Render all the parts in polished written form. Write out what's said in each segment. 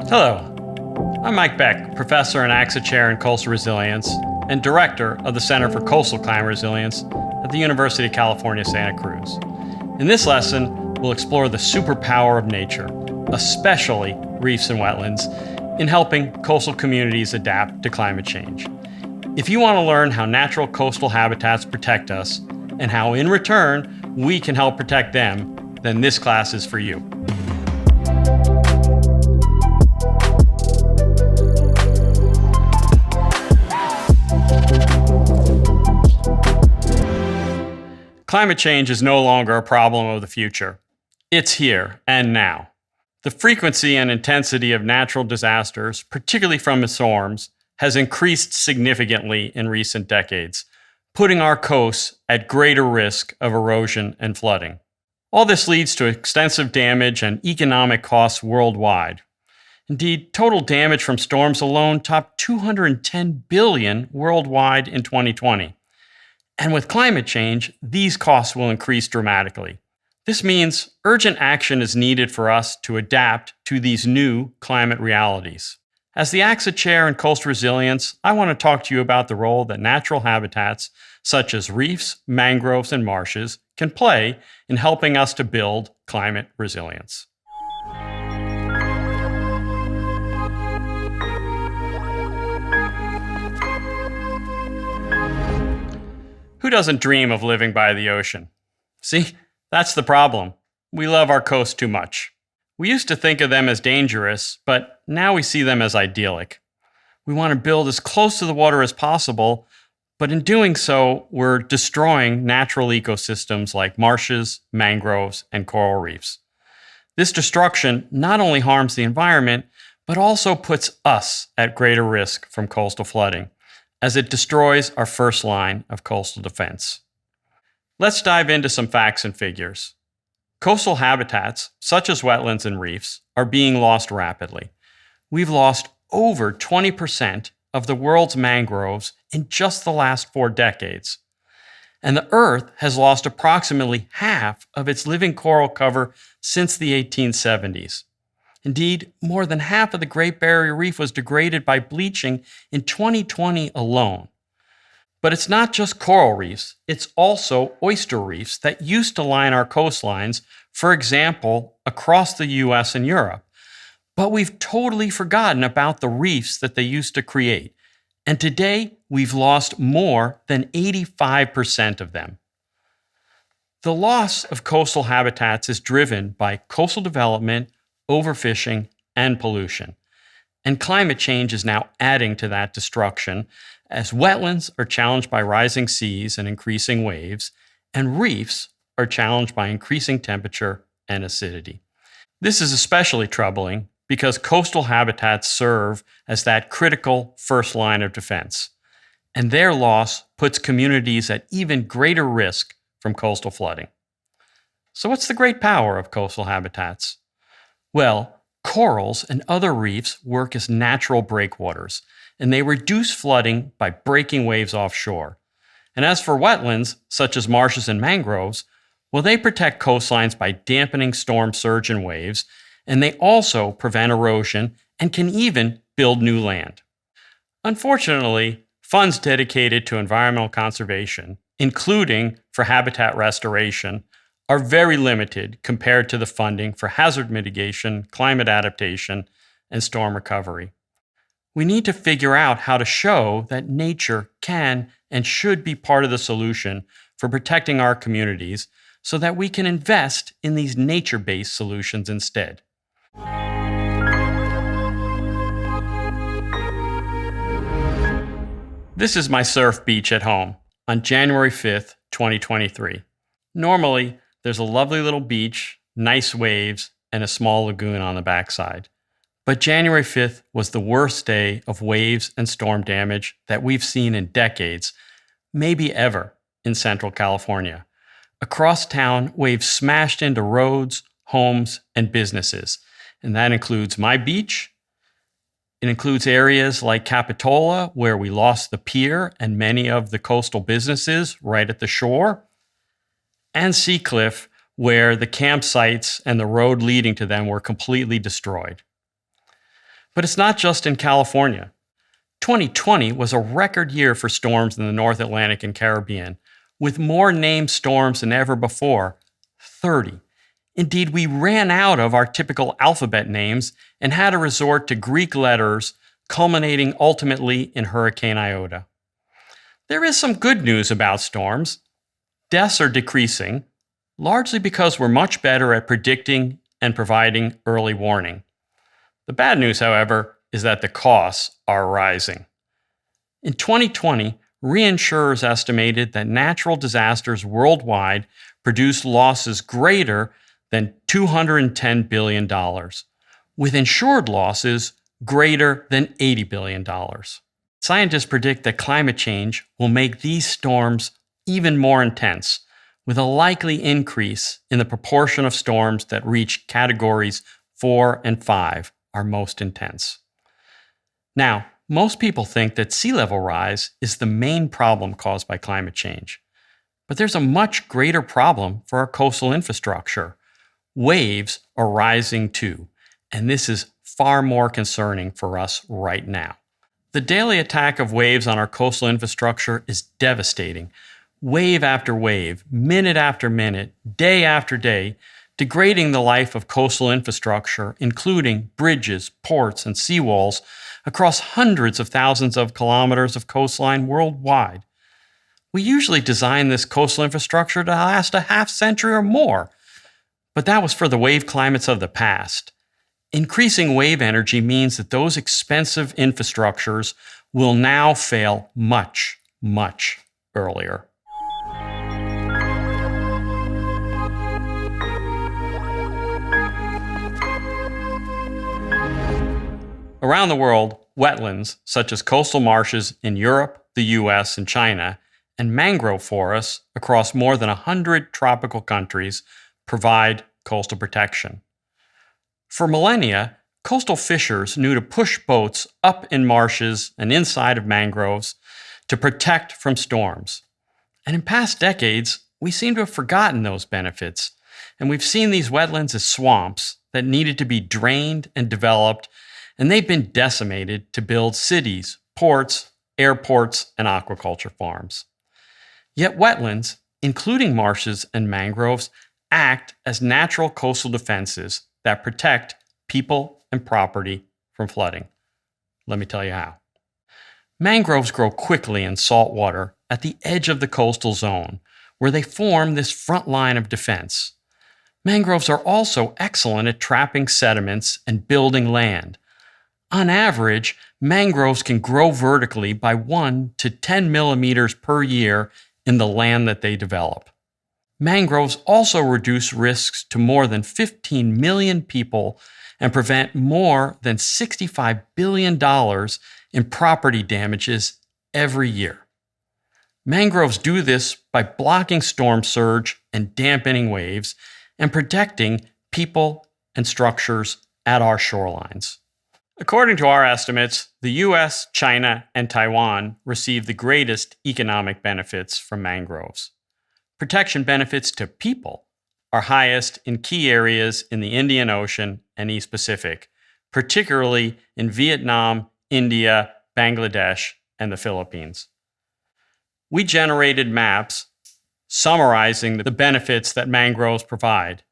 Hello, I'm Mike Beck, professor and AXA chair in coastal resilience and director of the Center for Coastal Climate Resilience at the University of California, Santa Cruz. In this lesson, we'll explore the superpower of nature, especially reefs and wetlands, in helping coastal communities adapt to climate change. If you want to learn how natural coastal habitats protect us and how, in return, we can help protect them, then this class is for you. Climate change is no longer a problem of the future. It's here and now. The frequency and intensity of natural disasters, particularly from storms, has increased significantly in recent decades, putting our coasts at greater risk of erosion and flooding. All this leads to extensive damage and economic costs worldwide. Indeed, total damage from storms alone topped $210 billion worldwide in 2020. And with climate change, these costs will increase dramatically. This means urgent action is needed for us to adapt to these new climate realities. As the AXA chair in coastal resilience, I want to talk to you about the role that natural habitats, such as reefs, mangroves, and marshes, can play in helping us to build climate resilience. Who doesn't dream of living by the ocean? See, that's the problem. We love our coasts too much. We used to think of them as dangerous, but now we see them as idyllic. We want to build as close to the water as possible, but in doing so, we're destroying natural ecosystems like marshes, mangroves, and coral reefs. This destruction not only harms the environment, but also puts us at greater risk from coastal flooding, as it destroys our first line of coastal defense. Let's dive into some facts and figures. Coastal habitats, such as wetlands and reefs, are being lost rapidly. We've lost over 20% of the world's mangroves in just the last 4 decades. And the Earth has lost approximately half of its living coral cover since the 1870s. Indeed, more than half of the Great Barrier Reef was degraded by bleaching in 2020 alone. But it's not just coral reefs, it's also oyster reefs that used to line our coastlines, for example, across the US and Europe. But we've totally forgotten about the reefs that they used to create. And today, we've lost more than 85% of them. The loss of coastal habitats is driven by coastal development, overfishing, and pollution. And climate change is now adding to that destruction, as wetlands are challenged by rising seas and increasing waves, and reefs are challenged by increasing temperature and acidity. This is especially troubling because coastal habitats serve as that critical first line of defense, and their loss puts communities at even greater risk from coastal flooding. So what's the great power of coastal habitats? Well, corals and other reefs work as natural breakwaters, and they reduce flooding by breaking waves offshore. And as for wetlands, such as marshes and mangroves, well, they protect coastlines by dampening storm surge and waves, and they also prevent erosion and can even build new land. Unfortunately, funds dedicated to environmental conservation, including for habitat restoration, are very limited compared to the funding for hazard mitigation, climate adaptation, and storm recovery. We need to figure out how to show that nature can and should be part of the solution for protecting our communities so that we can invest in these nature-based solutions instead. This is my surf beach at home on January 5th, 2023. Normally, there's a lovely little beach, nice waves, and a small lagoon on the backside. But January 5th was the worst day of waves and storm damage that we've seen in decades, maybe ever, in Central California. Across town, waves smashed into roads, homes, and businesses, and that includes my beach. It includes areas like Capitola, where we lost the pier and many of the coastal businesses right at the shore, and Seacliff, where the campsites and the road leading to them were completely destroyed. But it's not just in California. 2020 was a record year for storms in the North Atlantic and Caribbean, with more named storms than ever before, 30. Indeed, we ran out of our typical alphabet names and had to resort to Greek letters, culminating ultimately in Hurricane Iota. There is some good news about storms. Deaths are decreasing, largely because we're much better at predicting and providing early warning. The bad news, however, is that the costs are rising. In 2020, reinsurers estimated that natural disasters worldwide produced losses greater than $210 billion, with insured losses greater than $80 billion. Scientists predict that climate change will make these storms even more intense, with a likely increase in the proportion of storms that reach categories 4 and 5 are most intense. Now, most people think that sea level rise is the main problem caused by climate change. But there's a much greater problem for our coastal infrastructure. Waves are rising too, and this is far more concerning for us right now. The daily attack of waves on our coastal infrastructure is devastating. Wave after wave, minute after minute, day after day, degrading the life of coastal infrastructure, including bridges, ports, and seawalls across hundreds of thousands of kilometers of coastline worldwide. We usually design this coastal infrastructure to last a half century or more, but that was for the wave climates of the past. Increasing wave energy means that those expensive infrastructures will now fail much, much earlier. Around the world, wetlands, such as coastal marshes in Europe, the US, and China, and mangrove forests across more than 100 tropical countries, provide coastal protection. For millennia, coastal fishers knew to push boats up in marshes and inside of mangroves to protect from storms. And in past decades, we seem to have forgotten those benefits, and we've seen these wetlands as swamps that needed to be drained and developed, and they've been decimated to build cities, ports, airports, and aquaculture farms. Yet wetlands, including marshes and mangroves, act as natural coastal defenses that protect people and property from flooding. Let me tell you how. Mangroves grow quickly in salt water at the edge of the coastal zone, where they form this front line of defense. Mangroves are also excellent at trapping sediments and building land. On average, mangroves can grow vertically by 1 to 10 millimeters per year in the land that they develop. Mangroves also reduce risks to more than 15 million people and prevent more than $65 billion in property damages every year. Mangroves do this by blocking storm surge and dampening waves and protecting people and structures at our shorelines. According to our estimates, the US, China, and Taiwan receive the greatest economic benefits from mangroves. Protection benefits to people are highest in key areas in the Indian Ocean and East Pacific, particularly in Vietnam, India, Bangladesh, and the Philippines. We generated maps summarizing the benefits that mangroves provide.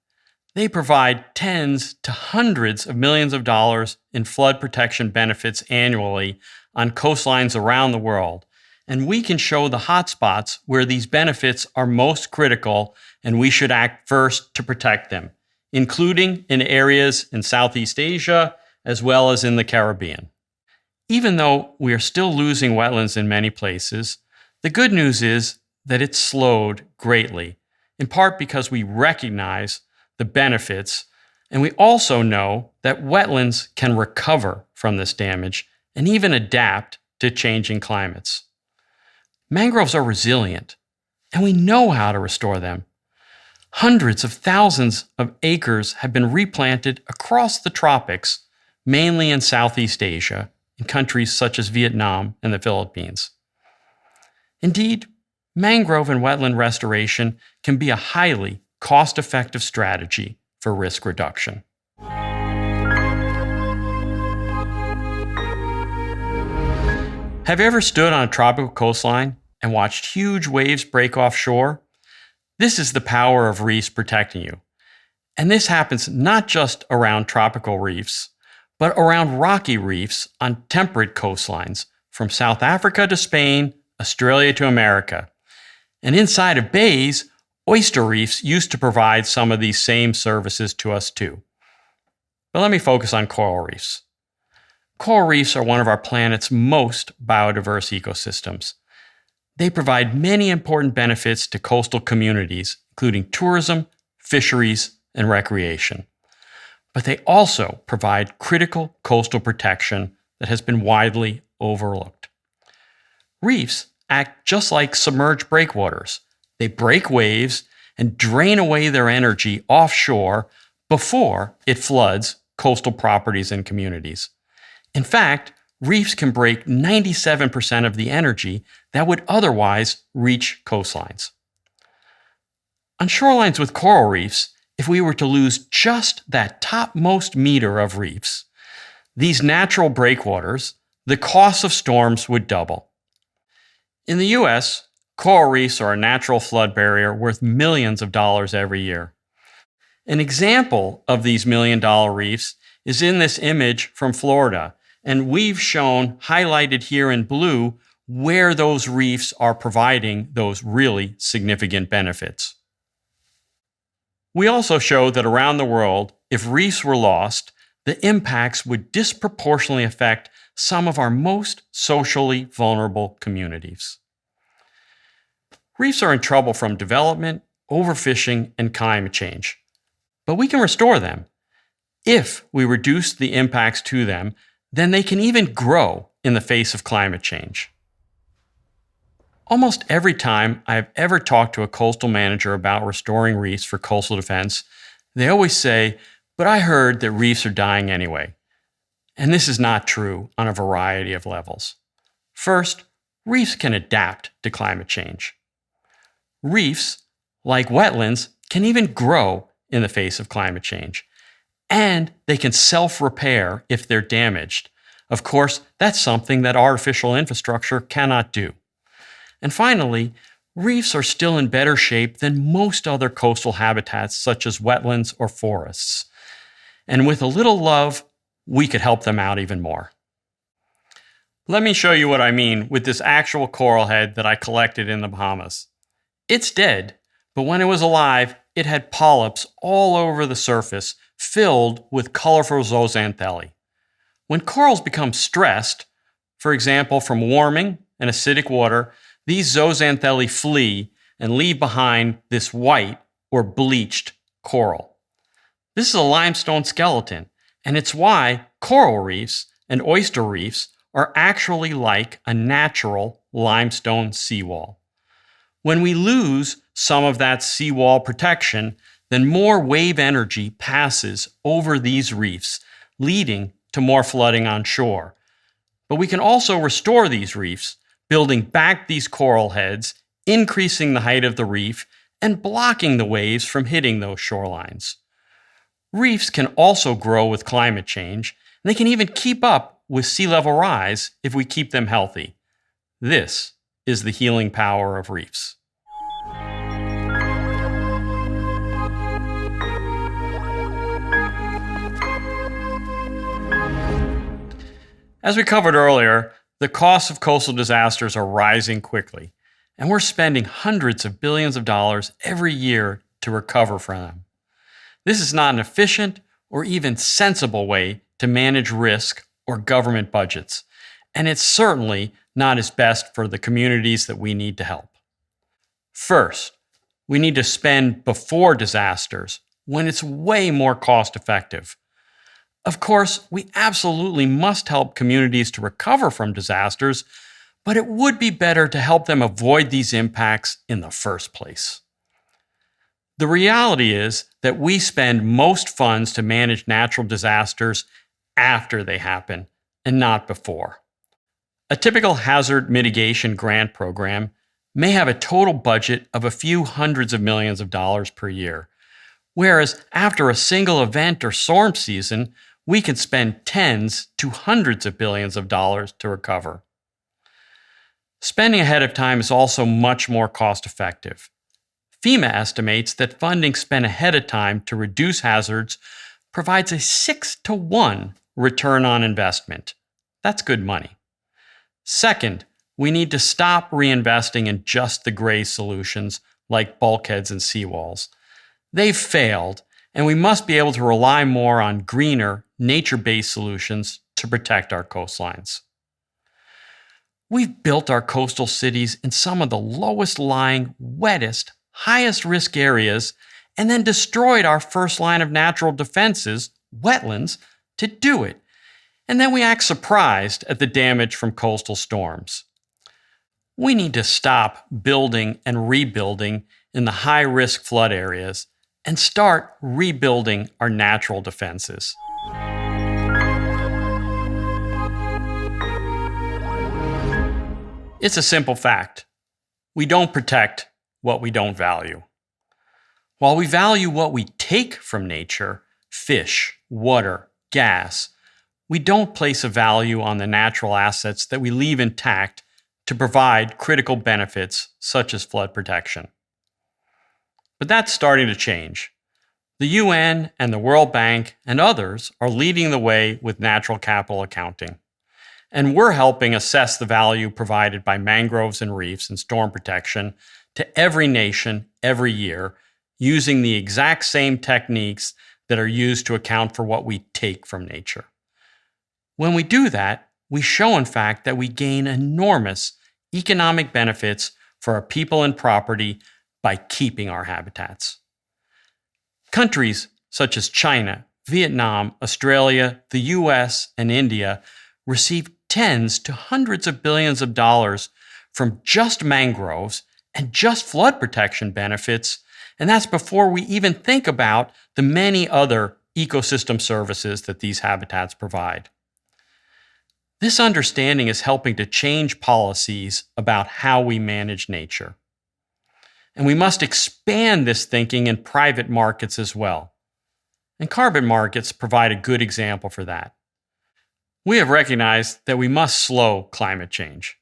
They provide tens to hundreds of millions of dollars in flood protection benefits annually on coastlines around the world, and we can show the hotspots where these benefits are most critical and we should act first to protect them, including in areas in Southeast Asia as well as in the Caribbean. Even though we are still losing wetlands in many places, the good news is that it's slowed greatly, in part because we recognize the benefits, and we also know that wetlands can recover from this damage and even adapt to changing climates. Mangroves are resilient, and we know how to restore them. Hundreds of thousands of acres have been replanted across the tropics, mainly in Southeast Asia, in countries such as Vietnam and the Philippines. Indeed, mangrove and wetland restoration can be a highly cost-effective strategy for risk reduction. Have you ever stood on a tropical coastline and watched huge waves break offshore? This is the power of reefs protecting you. And this happens not just around tropical reefs, but around rocky reefs on temperate coastlines from South Africa to Spain, Australia to America. And inside of bays, oyster reefs used to provide some of these same services to us too. But let me focus on coral reefs. Coral reefs are one of our planet's most biodiverse ecosystems. They provide many important benefits to coastal communities, including tourism, fisheries, and recreation. But they also provide critical coastal protection that has been widely overlooked. Reefs act just like submerged breakwaters. They break waves and drain away their energy offshore before it floods coastal properties and communities. In fact, reefs can break 97% of the energy that would otherwise reach coastlines. On shorelines with coral reefs, if we were to lose just that topmost meter of reefs, these natural breakwaters, the cost of storms would double. In the US, coral reefs are a natural flood barrier worth millions of dollars every year. An example of these million-dollar reefs is in this image from Florida, and we've shown, highlighted here in blue, where those reefs are providing those really significant benefits. We also showed that around the world, if reefs were lost, the impacts would disproportionately affect some of our most socially vulnerable communities. Reefs are in trouble from development, overfishing, and climate change. But we can restore them. If we reduce the impacts to them, then they can even grow in the face of climate change. Almost every time I've ever talked to a coastal manager about restoring reefs for coastal defense, they always say, "But I heard that reefs are dying anyway." And this is not true on a variety of levels. First, reefs can adapt to climate change. Reefs, like wetlands, can even grow in the face of climate change. And they can self-repair if they're damaged. Of course, that's something that artificial infrastructure cannot do. And finally, reefs are still in better shape than most other coastal habitats such as wetlands or forests. And with a little love, we could help them out even more. Let me show you what I mean with this actual coral head that I collected in the Bahamas. It's dead, but when it was alive, it had polyps all over the surface, filled with colorful zooxanthellae. When corals become stressed, for example from warming and acidic water, these zooxanthellae flee and leave behind this white or bleached coral. This is a limestone skeleton, and it's why coral reefs and oyster reefs are actually like a natural limestone seawall. When we lose some of that seawall protection, then more wave energy passes over these reefs, leading to more flooding on shore. But we can also restore these reefs, building back these coral heads, increasing the height of the reef, and blocking the waves from hitting those shorelines. Reefs can also grow with climate change, and they can even keep up with sea level rise if we keep them healthy. This is the healing power of reefs. As we covered earlier, the costs of coastal disasters are rising quickly, and we're spending hundreds of billions of dollars every year to recover from them. This is not an efficient or even sensible way to manage risk or government budgets, and it's certainly not as best for the communities that we need to help. First, we need to spend before disasters when it's way more cost effective. Of course, we absolutely must help communities to recover from disasters, but it would be better to help them avoid these impacts in the first place. The reality is that we spend most funds to manage natural disasters after they happen, and not before. A typical hazard mitigation grant program may have a total budget of a few hundreds of millions of dollars per year, whereas after a single event or storm season, we can spend tens to hundreds of billions of dollars to recover. Spending ahead of time is also much more cost-effective. FEMA estimates that funding spent ahead of time to reduce hazards provides a 6-to-1 return on investment. That's good money. Second, we need to stop reinvesting in just the gray solutions like bulkheads and seawalls. They've failed, and we must be able to rely more on greener, nature-based solutions to protect our coastlines. We've built our coastal cities in some of the lowest lying, wettest, highest risk areas, and then destroyed our first line of natural defenses, wetlands, to do it. And then we act surprised at the damage from coastal storms. We need to stop building and rebuilding in the high-risk flood areas and start rebuilding our natural defenses. It's a simple fact. We don't protect what we don't value. While we value what we take from nature, fish, water, gas, we don't place a value on the natural assets that we leave intact to provide critical benefits such as flood protection. But that's starting to change. The UN and the World Bank and others are leading the way with natural capital accounting. And we're helping assess the value provided by mangroves and reefs and storm protection to every nation every year using the exact same techniques that are used to account for what we take from nature. When we do that, we show, in fact, that we gain enormous economic benefits for our people and property by keeping our habitats. Countries such as China, Vietnam, Australia, the US, and India receive tens to hundreds of billions of dollars from just mangroves and just flood protection benefits, and that's before we even think about the many other ecosystem services that these habitats provide. This understanding is helping to change policies about how we manage nature. And we must expand this thinking in private markets as well. And carbon markets provide a good example for that. We have recognized that we must slow climate change.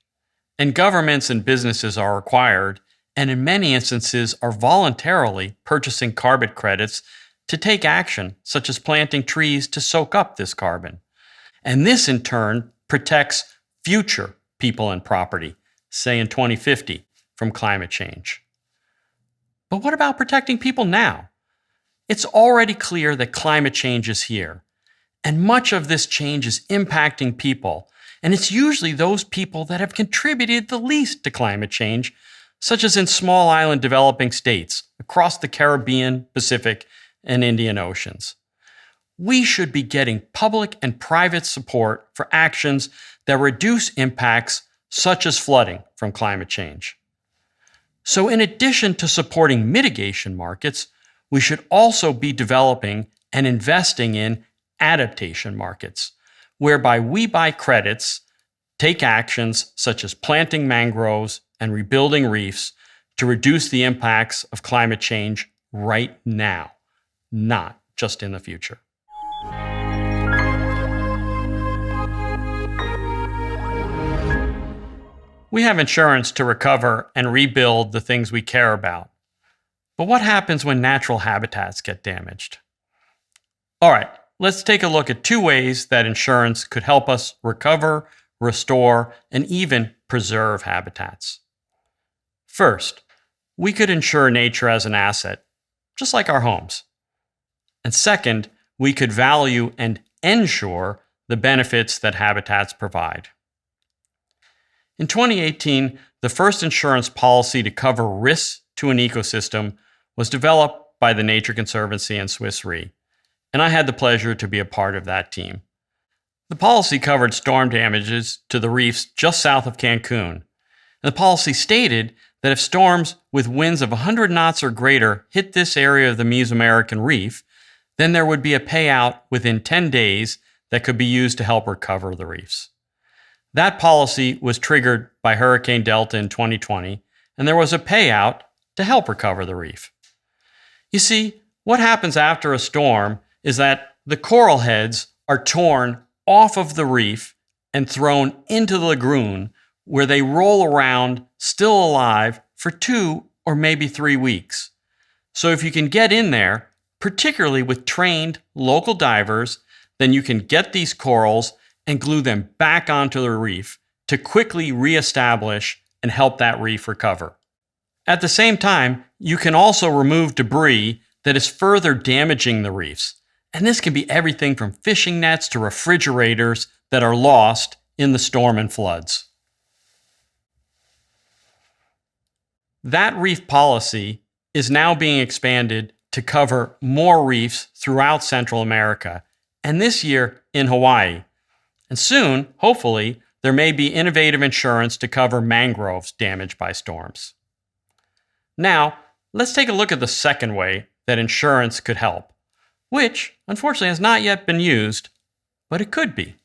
And governments and businesses are required, and in many instances are voluntarily purchasing carbon credits to take action, such as planting trees to soak up this carbon. And this in turn protects future people and property, say in 2050, from climate change. But what about protecting people now? It's already clear that climate change is here, and much of this change is impacting people, and it's usually those people that have contributed the least to climate change, such as in small island developing states across the Caribbean, Pacific, and Indian Oceans. We should be getting public and private support for actions that reduce impacts such as flooding from climate change. So in addition to supporting mitigation markets, we should also be developing and investing in adaptation markets, whereby we buy credits, take actions such as planting mangroves and rebuilding reefs to reduce the impacts of climate change right now, not just in the future. We have insurance to recover and rebuild the things we care about. But what happens when natural habitats get damaged? All right, let's take a look at two ways that insurance could help us recover, restore, and even preserve habitats. First, we could insure nature as an asset, just like our homes. And second, we could value and ensure the benefits that habitats provide. In 2018, the first insurance policy to cover risks to an ecosystem was developed by the Nature Conservancy and Swiss Re, and I had the pleasure to be a part of that team. The policy covered storm damages to the reefs just south of Cancun. And the policy stated that if storms with winds of 100 knots or greater hit this area of the Mesoamerican reef, then there would be a payout within 10 days that could be used to help recover the reefs. That policy was triggered by Hurricane Delta in 2020, and there was a payout to help recover the reef. You see, what happens after a storm is that the coral heads are torn off of the reef and thrown into the lagoon, where they roll around still alive for 2 or maybe 3 weeks. So if you can get in there, particularly with trained local divers, then you can get these corals and glue them back onto the reef to quickly reestablish and help that reef recover. At the same time, you can also remove debris that is further damaging the reefs. And this can be everything from fishing nets to refrigerators that are lost in the storm and floods. That reef policy is now being expanded to cover more reefs throughout Central America, and this year in Hawaii. And soon, hopefully, there may be innovative insurance to cover mangroves damaged by storms. Now, let's take a look at the second way that insurance could help, which unfortunately has not yet been used, but it could be.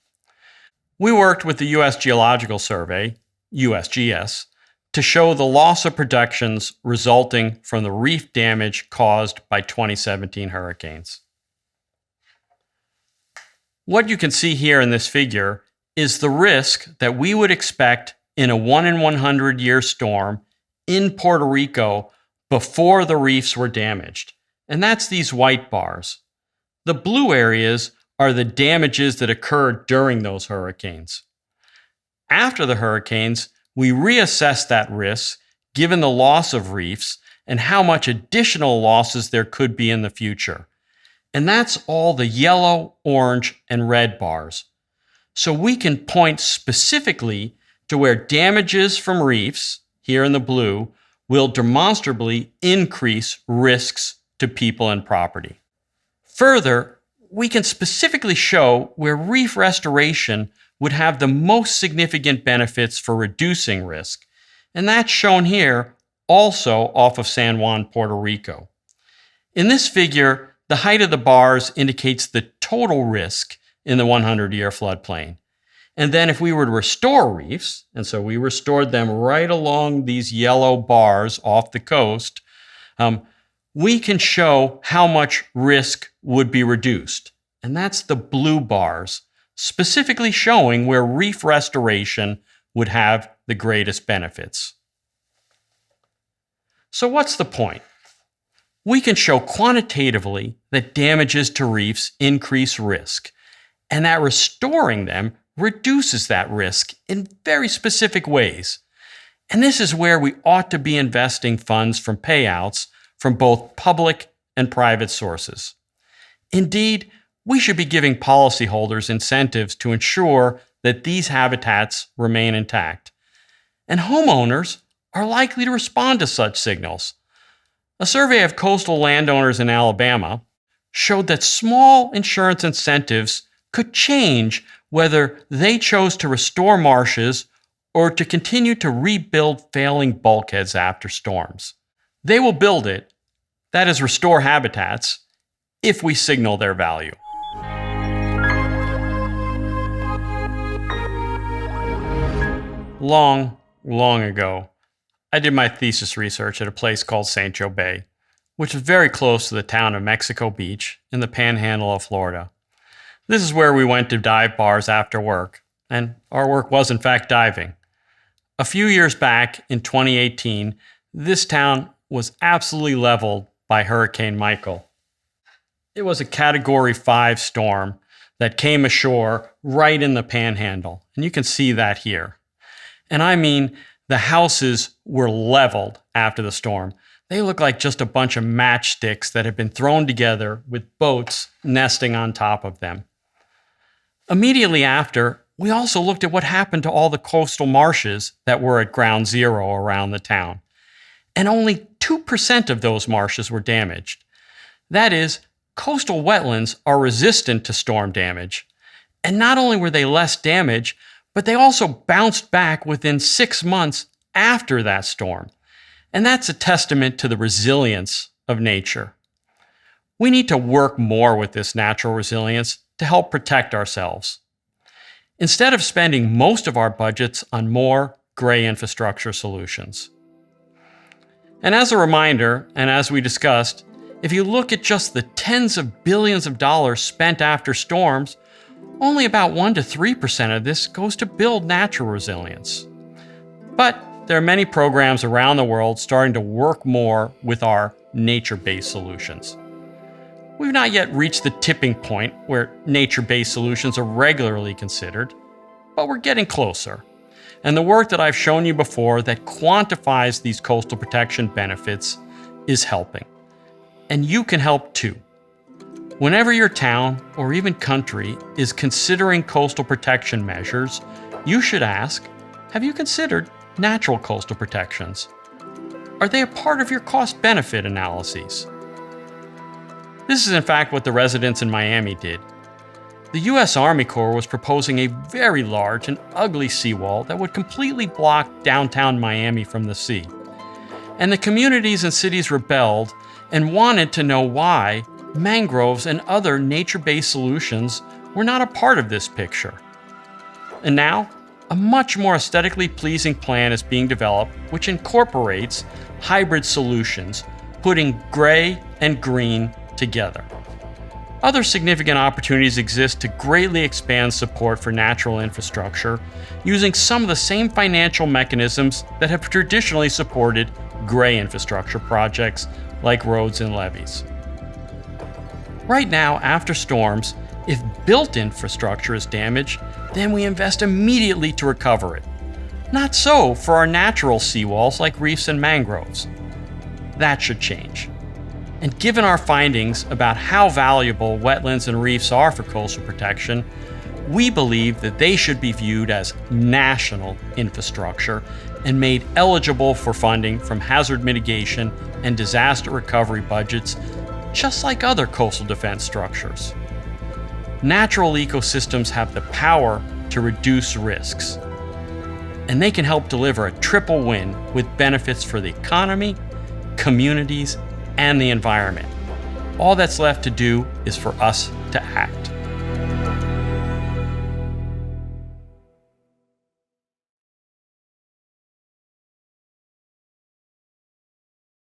We worked with the U.S. Geological Survey, USGS, to show the loss of productions resulting from the reef damage caused by 2017 hurricanes. What you can see here in this figure is the risk that we would expect in a 1 in 100 year storm in Puerto Rico before the reefs were damaged. And that's these white bars. The blue areas are the damages that occurred during those hurricanes. After the hurricanes, we reassess that risk given the loss of reefs and how much additional losses there could be in the future. And that's all the yellow, orange, and red bars. So we can point specifically to where damages from reefs, here in the blue, will demonstrably increase risks to people and property. Further, we can specifically show where reef restoration would have the most significant benefits for reducing risk, and that's shown here also off of San Juan, Puerto Rico. In this figure, the height of the bars indicates the total risk in the 100-year floodplain. And then if we were to restore reefs, and so we restored them right along these yellow bars off the coast, we can show how much risk would be reduced. And that's the blue bars, specifically showing where reef restoration would have the greatest benefits. So what's the point? We can show quantitatively that damages to reefs increase risk, and that restoring them reduces that risk in very specific ways. And this is where we ought to be investing funds from payouts from both public and private sources. Indeed, we should be giving policyholders incentives to ensure that these habitats remain intact. And homeowners are likely to respond to such signals. A survey of coastal landowners in Alabama showed that small insurance incentives could change whether they chose to restore marshes or to continue to rebuild failing bulkheads after storms. They will build it, that is, restore habitats, if we signal their value. Long ago, I did my thesis research at a place called St. Joe Bay, which is very close to the town of Mexico Beach in the panhandle of Florida. This is where we went to dive bars after work, and our work was in fact diving. A few years back, in 2018, this town was absolutely leveled by Hurricane Michael. It was a Category 5 storm that came ashore right in the panhandle, and you can see that here. And I mean, the houses were leveled after the storm. They look like just a bunch of matchsticks that have been thrown together with boats nesting on top of them. Immediately after, we also looked at what happened to all the coastal marshes that were at ground zero around the town. And only 2% of those marshes were damaged. That is, coastal wetlands are resistant to storm damage. And not only were they less damaged, but they also bounced back within 6 months after that storm. And that's a testament to the resilience of nature. We need to work more with this natural resilience to help protect ourselves, instead of spending most of our budgets on more gray infrastructure solutions. And as a reminder, and as we discussed, if you look at just the tens of billions of dollars spent after storms, only about 1 to 3% of this goes to build natural resilience. But there are many programs around the world starting to work more with our nature-based solutions. We've not yet reached the tipping point where nature-based solutions are regularly considered, but we're getting closer. And the work that I've shown you before that quantifies these coastal protection benefits is helping. And you can help too. Whenever your town or even country is considering coastal protection measures, you should ask, have you considered natural coastal protections? Are they a part of your cost-benefit analyses? This is in fact what the residents in Miami did. The U.S. Army Corps was proposing a very large and ugly seawall that would completely block downtown Miami from the sea. And the communities and cities rebelled and wanted to know why mangroves and other nature-based solutions were not a part of this picture. And now, a much more aesthetically pleasing plan is being developed which incorporates hybrid solutions, putting gray and green together. Other significant opportunities exist to greatly expand support for natural infrastructure using some of the same financial mechanisms that have traditionally supported gray infrastructure projects like roads and levees. Right now, after storms, if built infrastructure is damaged, then we invest immediately to recover it. Not so for our natural seawalls like reefs and mangroves. That should change. And given our findings about how valuable wetlands and reefs are for coastal protection, we believe that they should be viewed as national infrastructure and made eligible for funding from hazard mitigation and disaster recovery budgets, just like other coastal defense structures. Natural ecosystems have the power to reduce risks, and they can help deliver a triple win with benefits for the economy, communities, and the environment. All that's left to do is for us to act.